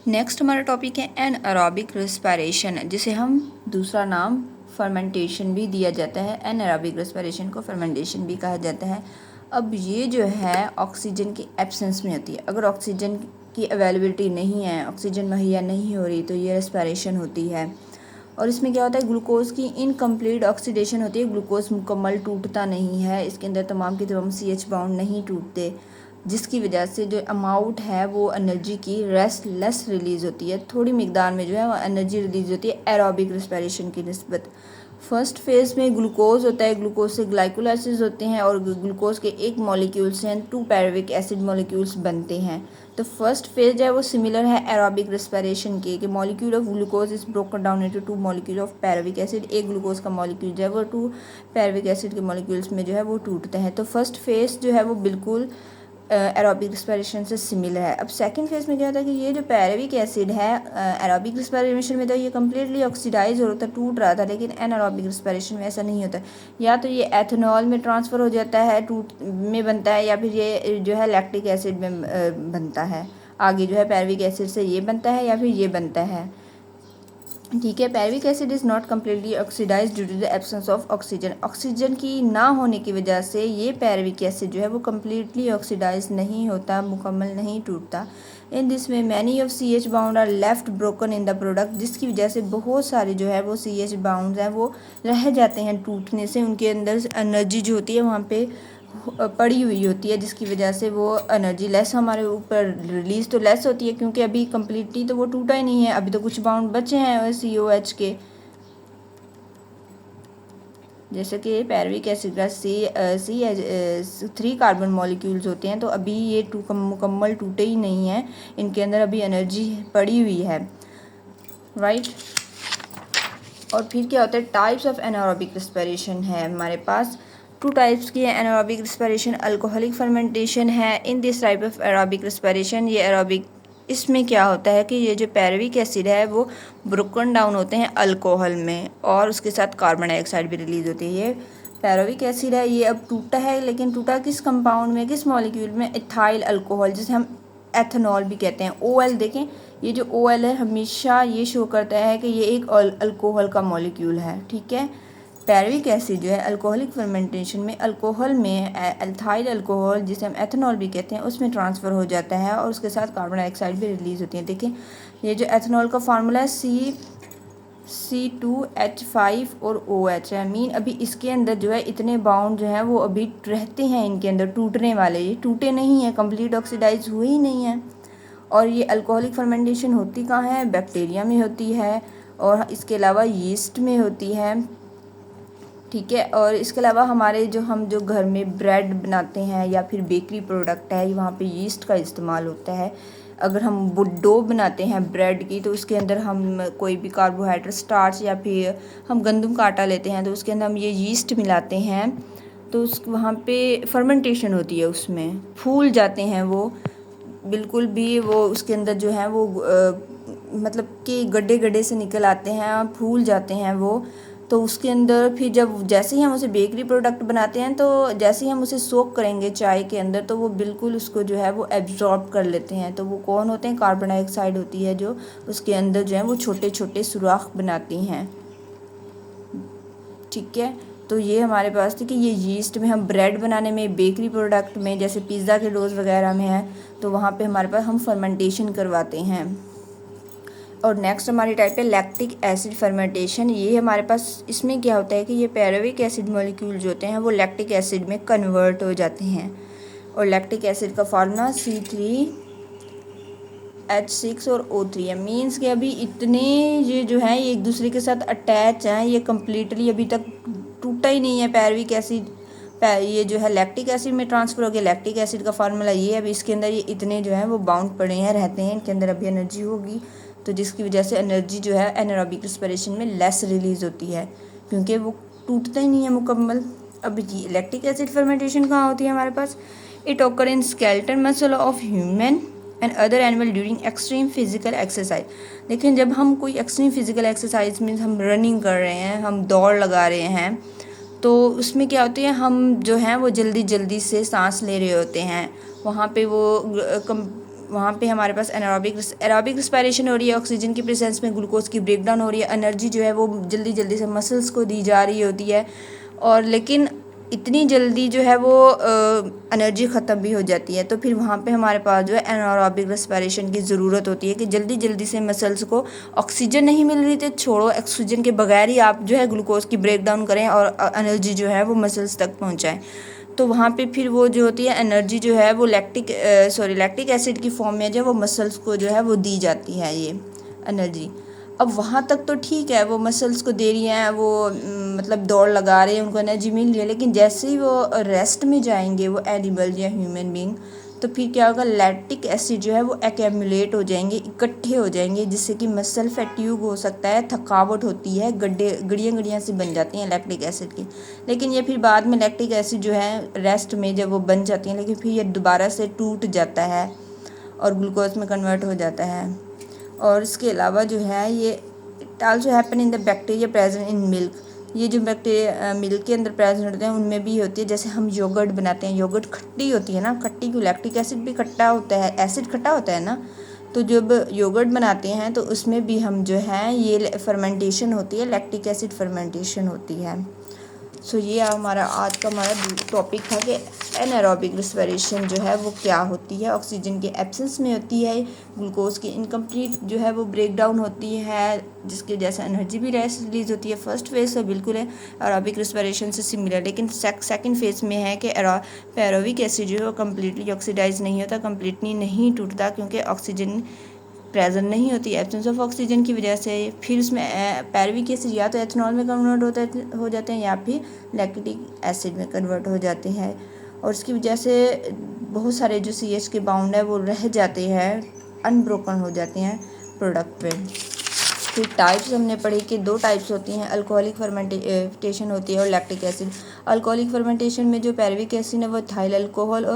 Next हमारा topic है anaerobic respiration, जिसे हम दूसरा नाम फर्मेंटेशन भी दिया जाता है। एनएरोबिक रेस्पिरेशन को फर्मेंटेशन भी कहा जाता है। अब ये जो है ऑक्सीजन की एब्सेंस में होती है। अगर ऑक्सीजन की अवेलेबिलिटी नहीं है, ऑक्सीजन मुहैया नहीं हो रही, तो ये रेस्पिरेशन होती है। और इसमें क्या होता है, ग्लूकोज की इनकम्प्लीट ऑक्सीडेशन होती है। ग्लूकोज मुकम्मल टूटता नहीं है, इसके अंदर तमाम के तमाम CH बाउंड नहीं टूटते, जिसकी वजह से जो अमाउंट है वो एनर्जी की लेस रिलीज़ होती है। थोड़ी मिकदार में जो है वो एनर्जी रिलीज़ होती है एरोबिक रेस्पिरेशन की निस्बत। फर्स्ट फेज़ में ग्लूकोज होता है, ग्लूकोज से ग्लाइकोलाइसिस होते हैं और ग्लूकोज के एक मॉलिक्यूल से 2 पैरुविक एसिड मॉलिक्यूल्स बनते हैं। तो फर्स्ट फेज जो है वो सिमिलर है एरोबिक रेस्पिरेशन के, कि molecule of glucose is broken down into 2 molecule of pyruvic acid. एक ग्लूकोज का मॉलिक्यूल जो है वो 2 पैरुविक एसिड के मॉलिक्यूल्स में जो है वो टूटते हैं। तो फर्स्ट फेज जो है वो बिल्कुल एरोबिक रेस्पिरेशन से सिमिलर है। अब सेकंड फेज में क्या होता है कि ये जो पैरुविक एसिड है, एरोबिक रेस्पिरेशन में तो ये कम्प्लीटली ऑक्सीडाइज होता है, टूट रहा था, लेकिन एनारोबिक रेस्पिरेशन में ऐसा नहीं होता। या तो ये एथेनॉल में ट्रांसफ़र हो जाता है, टूट में बनता है, या फिर ये जो है लैक्टिक एसिड में बनता है। आगे जो है पैरुविक एसिड से ये बनता है या फिर ये बनता है। ठीक है, pyruvic acid is not completely oxidise due to the absence of oxygen. Oxygen की ना होने की वजह से ये पैरुविक एसिड जो है वो कम्प्लीटली ऑक्सीडाइज नहीं होता, मुकम्मल नहीं टूटता। इन दिस में many of CH bond are left broken in the product, जिसकी वजह से बहुत सारे जो है वो CH बाउंड हैं वो रह जाते हैं टूटने से। उनके अंदर एनर्जी जो होती है वहाँ पे पड़ी हुई होती है, जिसकी वजह से वो एनर्जी लेस हमारे ऊपर रिलीज़ तो लेस होती है, क्योंकि अभी कम्प्लीटली तो वो टूटा ही नहीं है, अभी तो कुछ बाउंड बचे हैं COH के। जैसे कि पैरुविक एसिड का C3 कार्बन मॉलिक्यूल्स होते हैं, तो अभी ये मुकम्मल टूटे ही नहीं हैं, इनके अंदर अभी एनर्जी पड़ी हुई है, राइट। और फिर क्या होता है, टाइप्स ऑफ एनारोबिक रेस्पिरेशन है हमारे पास। 2 टाइप्स की है एनारोबिक रेस्पिरेशन। अल्कोहलिक फर्मेंटेशन है। In this type of aerobic respiration, ये एरोबिक, इसमें क्या होता है कि ये जो पैरुविक एसिड है वो ब्रोकन डाउन होते हैं अल्कोहल में, और उसके साथ कार्बन डाइऑक्साइड भी रिलीज़ होती है। ये पैरुविक एसिड है, ये अब टूटा है, लेकिन टूटा किस कंपाउंड में, किस मॉलिक्यूल में, इथाइल अल्कोहल, जिसे हम एथेनॉल भी कहते हैं। OL देखें, ये जो OL है हमेशा ये शो करता है कि ये एक अल्कोहल का मॉलिक्यूल है, ठीक है। पैरुविक एसिड जो है अल्कोहलिक फर्मेंटेशन में अल्कोहल में एल्थाइल अल्कोहल, जिसे हम एथेनॉल भी कहते हैं, उसमें ट्रांसफ़र हो जाता है और उसके साथ कार्बन डाइऑक्साइड भी रिलीज़ होती है। देखिए ये जो एथेनॉल का फार्मूला है C2H5 और OH है। मीन अभी इसके अंदर जो है इतने बाउंड जो है वो अभी रहते हैं इनके अंदर, टूटने वाले, ये टूटे नहीं हैं, कंप्लीट ऑक्सीडाइज हुए ही नहीं हैं। और ये अल्कोहलिक फर्मेंटेशन होती कहाँ है, बैक्टीरिया में होती है, और इसके अलावा यीस्ट में होती है, ठीक है। और इसके अलावा हमारे हम जो घर में ब्रेड बनाते हैं या फिर बेकरी प्रोडक्ट है, वहाँ पे यीस्ट का इस्तेमाल होता है। अगर हम डो बनाते हैं ब्रेड की, तो उसके अंदर हम कोई भी कार्बोहाइड्रेट, स्टार्च, या फिर हम गंदम का आटा लेते हैं, तो उसके अंदर हम ये यीस्ट मिलाते हैं, तो उस वहाँ पे फर्मेंटेशन होती है, उसमें फूल जाते हैं वो, बिल्कुल भी वो उसके अंदर जो है वो मतलब कि गड्ढे गड्ढे से निकल आते हैं, फूल जाते हैं वो। तो उसके अंदर फिर जब जैसे ही हम उसे बेकरी प्रोडक्ट बनाते हैं, तो जैसे ही हम उसे सोक करेंगे चाय के अंदर, तो वो बिल्कुल उसको जो है वो एब्जॉर्ब कर लेते हैं। तो वो कौन होते हैं, कार्बन डाइऑक्साइड होती है, जो उसके अंदर जो है वो छोटे छोटे सुराख बनाती हैं, ठीक है। तो ये हमारे पास थी कि ये यीस्ट में हम ब्रेड बनाने में, बेकरी प्रोडक्ट में, जैसे पिज़्ज़ा के डोज वगैरह में है, तो वहाँ पे हमारे पास हम फर्मेंटेशन करवाते हैं। और नेक्स्ट हमारी टाइप है लैक्टिक एसिड फर्मेंटेशन। ये हमारे पास, इसमें क्या होता है कि ये पैरुविक एसिड मॉलिक्यूल जो होते हैं वो लैक्टिक एसिड में कन्वर्ट हो जाते हैं। और लैक्टिक एसिड का फार्मूला C3H6 और O3 है। मीन्स कि अभी इतने ये जो है ये एक दूसरे के साथ अटैच हैं, ये कम्प्लीटली अभी तक टूटा ही नहीं है पैरुविक एसिड। ये जो है लैक्टिक एसिड में ट्रांसफ़र हो गया। लैक्टिक एसिड का फार्मूला ये है, अभी इसके अंदर ये इतने जो है वो बाउंड पड़े हैं, रहते हैं, इनके अंदर अभी एनर्जी होगी, तो जिसकी वजह से एनर्जी जो है एनारोबिक रेस्पिरेशन में लेस रिलीज़ होती है, क्योंकि वो टूटता ही नहीं है मुकम्मल। अब ये लैक्टिक एसिड फर्मेंटेशन कहाँ होती है हमारे पास, it occur in skeletal muscle of human and other animal during extreme physical exercise. लेकिन जब हम कोई एक्सट्रीम फिजिकल एक्सरसाइज में हम रनिंग कर रहे हैं, हम दौड़ लगा रहे हैं, तो उसमें क्या होती है, हम जो हैं वो जल्दी जल्दी से सांस ले रहे होते हैं, वहाँ पे वो वहाँ पे हमारे पास एरोबिक रिस्पायरेशन हो रही है, ऑक्सीजन की प्रेजेंस में ग्लूकोज की ब्रेकडाउन हो रही है, एनर्जी जो है वो जल्दी जल्दी से मसल्स को दी जा रही होती है, और लेकिन इतनी जल्दी जो है वो एनर्जी ख़त्म भी हो जाती है। तो फिर वहाँ पे हमारे पास जो है एनारोबिक रेस्पिरेशन की ज़रूरत होती है कि जल्दी जल्दी से मसल्स को ऑक्सीजन नहीं मिल रही तो छोड़ो, ऑक्सीजन के बगैर ही आप जो है ग्लूकोज की ब्रेकडाउन करें और एनर्जी जो है वो मसल्स तक पहुँचाएँ। तो वहाँ पे फिर वो जो होती है एनर्जी जो है वो लैक्टिक एसिड की फॉर्म में जो वो मसल्स को जो है वो दी जाती है ये एनर्जी। अब वहाँ तक तो ठीक है, वो मसल्स को दे रही हैं, वो मतलब दौड़ लगा रहे हैं, उनको एनर्जी मिल रही है, लेकिन जैसे ही वो रेस्ट में जाएंगे वो एनिमल या ह्यूमन बींग, तो फिर क्या होगा, लैक्टिक एसिड जो है वो एक्यूमुलेट हो जाएंगे, इकट्ठे हो जाएंगे, जिससे कि मसल फैट्यूग हो सकता है, थकावट होती है, गड़ियाँ से बन जाती हैं लैक्टिक एसिड की। लेकिन ये फिर बाद में लैक्टिक एसिड जो है रेस्ट में जब वो बन जाती हैं, लेकिन फिर ये दोबारा से टूट जाता है और ग्लूकोज में कन्वर्ट हो जाता है। और इसके अलावा जो है ये it also happen in the bacteria present in milk. ये जो बैक्टीरिया मिल्क के अंदर प्रेजेंट होते हैं उनमें भी होती है। जैसे हम योगर्ट बनाते हैं, योगर्ट खट्टी होती है ना, खट्टी क्यों, लैक्टिक एसिड भी खट्टा होता है, एसिड खट्टा होता है ना। तो जब योगर्ट बनाते हैं तो उसमें भी हम जो है ये फर्मेंटेशन होती है, लैक्टिक एसिड फर्मेंटेशन होती है। सो ये हमारा आज का टॉपिक था कि एनारोबिक रिस्पिरेशन जो है वो क्या होती है, ऑक्सीजन के एब्सेंस में होती है, ग्लूकोज की इनकम्प्लीट जो है वो ब्रेक डाउन होती है, जिसकी वजह से एनर्जी भी रिलीज होती है। फर्स्ट फेज तो बिल्कुल है एरोबिक रिस्पिरेशन से सिमिलर, लेकिन सेकंड फेज में है कि एरोबिक एसिड जो है वो कम्प्लीटली ऑक्सीडाइज नहीं होता, कम्प्लीटली नहीं टूटता, क्योंकि ऑक्सीजन प्रेजेंट नहीं होती, एब्सेंस ऑफ ऑक्सीजन की वजह से। फिर उसमें पैरविक एसिड या तो एथेनॉल में कन्वर्ट हो जाते हैं या फिर लैक्टिक एसिड में कन्वर्ट हो जाते हैं, और इसकी वजह से बहुत सारे जो CH के बाउंड है वो रह जाते हैं, अनब्रोकन हो जाते हैं प्रोडक्ट पे। फिर टाइप्स हमने पढ़ी कि 2 टाइप्स होती हैं, अल्कोहलिक फर्मेंटेशन होती है और लैक्टिक एसिड। अल्कोहलिक फर्मेंटेशन में जो पैरविक एसिड है वो थाइल अल्कोहल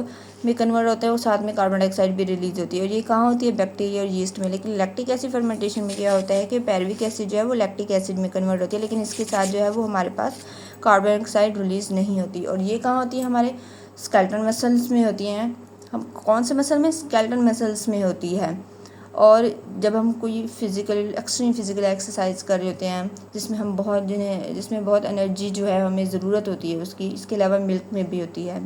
में कन्वर्ट होता है और साथ में कार्बन डाइऑक्साइड भी रिलीज होती है, और ये कहाँ होती है, बैक्टीरिया और यीस्ट में। लेकिन लैक्टिक एसिड फर्मेंटेशन में क्या होता है कि पैरविक एसिड जो है वो लैक्टिक एसिड में कन्वर्ट होती है, लेकिन इसके साथ जो है वो हमारे पास कार्बन डाइऑक्साइड रिलीज नहीं होती। और ये कहाँ होती है, हमारे स्केलेटल मसल्स में होती हैं। हम कौन से मसल में, स्केलेटल मसल्स में होती है। और जब हम कोई एक्सट्रीम फिजिकल एक्सरसाइज कर रहे होते हैं जिसमें बहुत एनर्जी जो है हमें ज़रूरत होती है उसकी, इसके अलावा मिल्क में भी होती है।